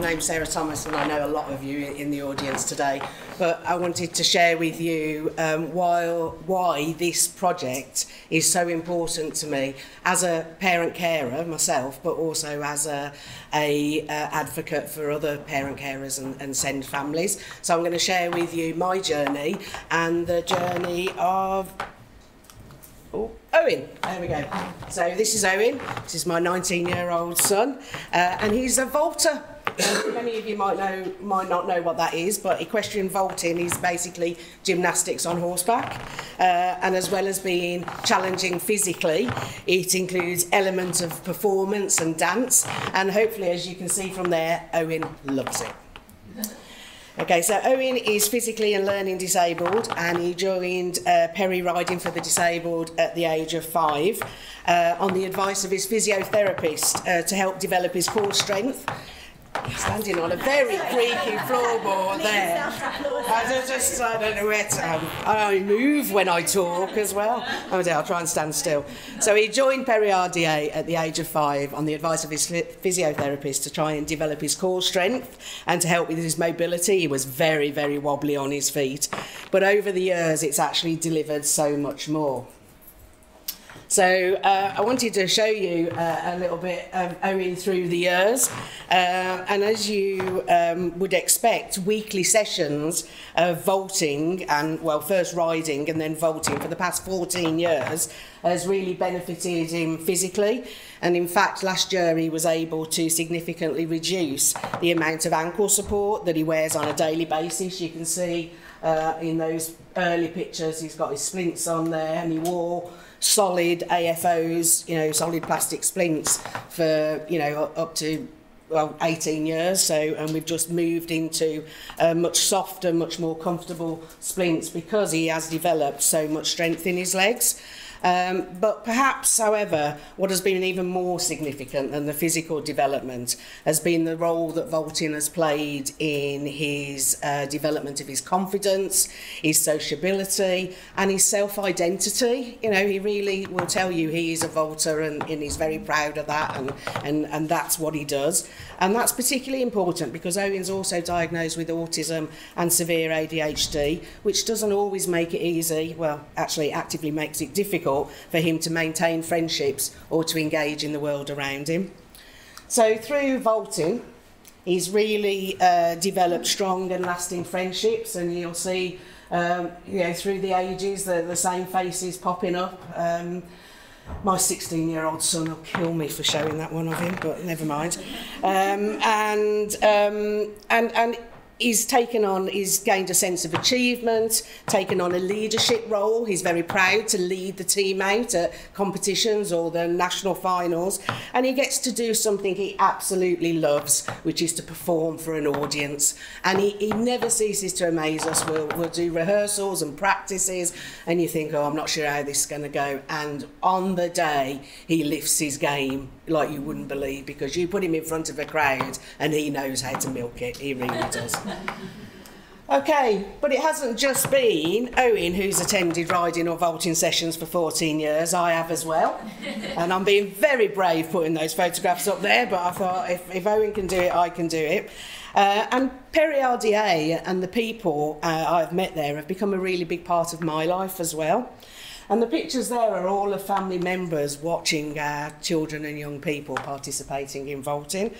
name's Sarah Thomas, and I know a lot of you in the audience today, but I wanted to share with you why this project is so important to me as a parent carer myself, but also as a advocate for other parent carers and SEND families. So I'm going to share with you my journey and the journey of Owen. There we go. So this is Owen. This is my 19-year-old son, and he's a vaulter. Many of you might not know what that is, but equestrian vaulting is basically gymnastics on horseback, and as well as being challenging physically, it includes elements of performance and dance, and hopefully, as you can see from there, Owen loves it. Okay, so Owen is physically and learning disabled, and he joined Perry Riding for the Disabled at the age of 5 on the advice of his physiotherapist to help develop his core strength. He's standing on a very creaky floorboard there. I don't know where to... I move when I talk as well. I'll try and stand still. So he joined Perry RDA at the age of 5 on the advice of his physiotherapist to try and develop his core strength and to help with his mobility. He was very, very wobbly on his feet. But over the years, it's actually delivered so much more. So I wanted to show you a little bit of Owen through the years, and as you would expect, weekly sessions of vaulting and, well, first riding and then vaulting for the past 14 years has really benefited him physically, and in fact last year he was able to significantly reduce the amount of ankle support that he wears on a daily basis. You can see in those early pictures he's got his splints on there, and he wore solid AFOs, solid plastic splints for, up to, 18 years. So, and we've just moved into much softer, much more comfortable splints because he has developed so much strength in his legs. But perhaps, however, what has been even more significant than the physical development has been the role that vaulting has played in his development of his confidence, his sociability and his self-identity. He really will tell you he is a vaulter, and he's very proud of that, and that's what he does. And that's particularly important because Owen's also diagnosed with autism and severe ADHD, which doesn't always make it easy, well, actually actively makes it difficult for him to maintain friendships or to engage in the world around him. So through vaulting, he's really developed strong and lasting friendships, and you'll see, through the ages, the same faces popping up. My 16-year-old son will kill me for showing that one of him, but never mind. And he's gained a sense of achievement, taken on a leadership role. He's very proud to lead the team out at competitions or the national finals. And he gets to do something he absolutely loves, which is to perform for an audience. And he never ceases to amaze us. We'll do rehearsals and practices, and you think, I'm not sure how this is going to go. And on the day, he lifts his game like you wouldn't believe, because you put him in front of a crowd and he knows how to milk it. He really does. Okay, but it hasn't just been Owen who's attended riding or vaulting sessions for 14 years. I have as well. And I'm being very brave putting those photographs up there, but I thought if Owen can do it, I can do it. And Perry RDA and the people I've met there have become a really big part of my life as well. And the pictures there are all of family members watching our children and young people participating in vaulting.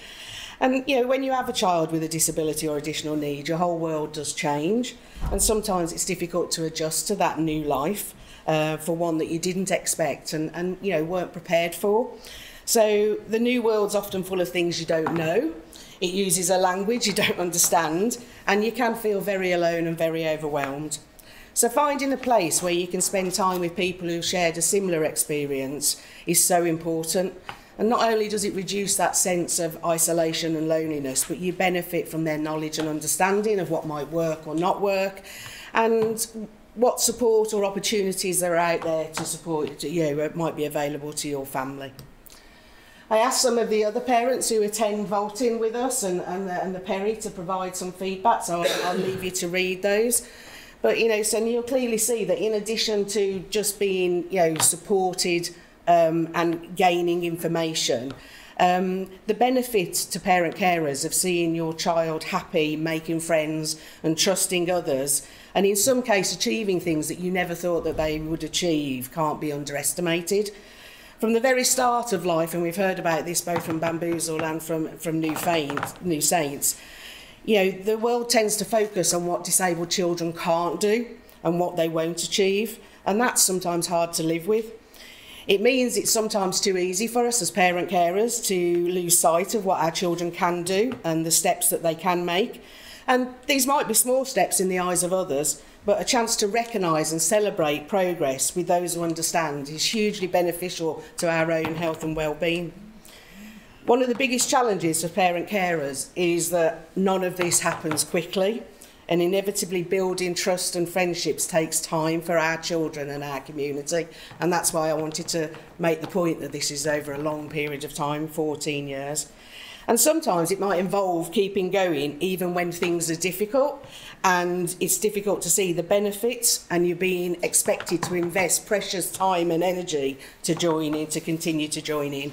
And, when you have a child with a disability or additional need, your whole world does change. And sometimes it's difficult to adjust to that new life for one that you didn't expect and weren't prepared for. So the new world's often full of things you don't know. It uses a language you don't understand, and you can feel very alone and very overwhelmed. So finding a place where you can spend time with people who've shared a similar experience is so important. And not only does it reduce that sense of isolation and loneliness, but you benefit from their knowledge and understanding of what might work or not work, and what support or opportunities are out there to support might be available to your family. I asked some of the other parents who attend vaulting with us and the Perry to provide some feedback, so I'll leave you to read those. But, so you'll clearly see that in addition to just being, supported and gaining information, The benefit to parent carers of seeing your child happy, making friends and trusting others, and in some cases achieving things that you never thought that they would achieve, can't be underestimated. From the very start of life, and we've heard about this both from Bamboozle and from New Saints, you know, the world tends to focus on what disabled children can't do and what they won't achieve, and that's sometimes hard to live with. It means it's sometimes too easy for us as parent carers to lose sight of what our children can do and the steps that they can make. And these might be small steps in the eyes of others, but a chance to recognise and celebrate progress with those who understand is hugely beneficial to our own health and well-being. One of the biggest challenges for parent carers is that none of this happens quickly, and inevitably building trust and friendships takes time for our children and our community, and that's why I wanted to make the point that this is over a long period of time, 14 years. And sometimes it might involve keeping going even when things are difficult and it's difficult to see the benefits and you're being expected to invest precious time and energy to join in, to continue to join in.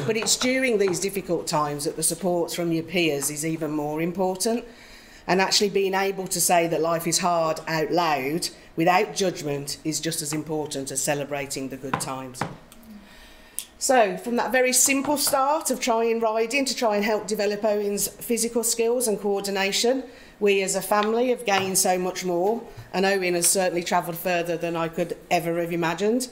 But it's during these difficult times that the support from your peers is even more important. And actually being able to say that life is hard out loud without judgment is just as important as celebrating the good times. So from that very simple start of trying riding to try and help develop Owen's physical skills and coordination, we as a family have gained so much more, and Owen has certainly travelled further than I could ever have imagined.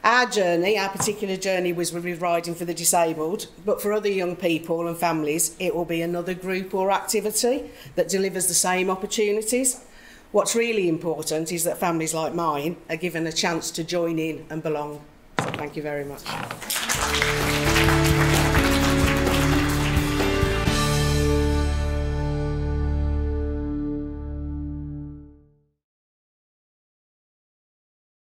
Our journey, our particular journey, was with riding for the disabled, but for other young people and families, it will be another group or activity that delivers the same opportunities. What's really important is that families like mine are given a chance to join in and belong. So thank you very much.